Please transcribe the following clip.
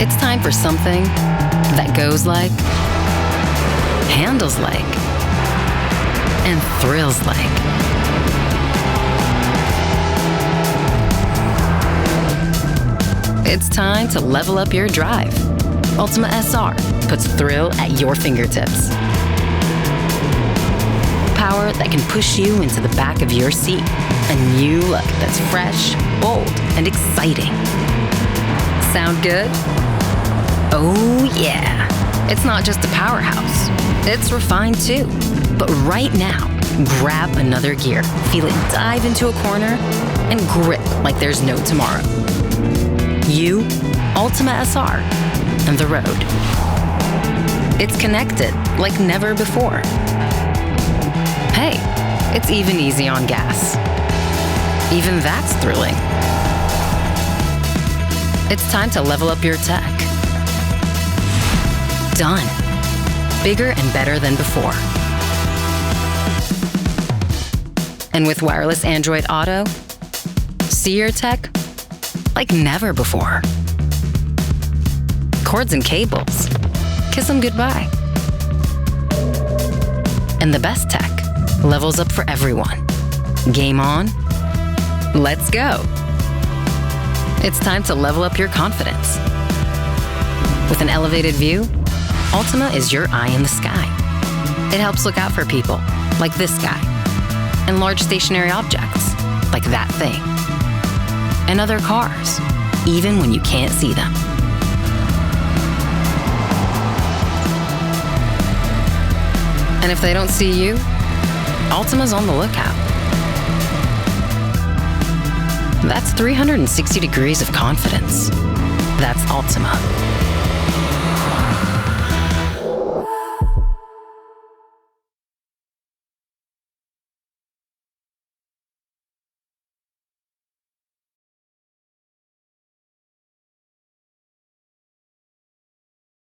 It's time for something that goes like, handles like, and thrills like. It's time to level up your drive. Altima SR puts thrill at your fingertips. Power that can push you into the back of your seat. A new look that's fresh, bold, and exciting. Sound good? Oh yeah. It's not just a powerhouse. It's refined too. But right now, grab another gear, feel it dive into a corner, and grip like there's no tomorrow. You, Altima SR, and the road. It's connected like never before. Hey, it's even easy on gas. Even that's thrilling. It's time to level up your tech. Done. Bigger and better than before. And with wireless Android Auto, see your tech like never before. Cords and cables, kiss them goodbye. And the best tech levels up for everyone. Game on. Let's go. It's time to level up your confidence. With an elevated view, Altima is your eye in the sky. It helps look out for people, like this guy, and large stationary objects, like that thing, and other cars, even when you can't see them. And if they don't see you, Altima's on the lookout. That's 360 degrees of confidence. That's Altima.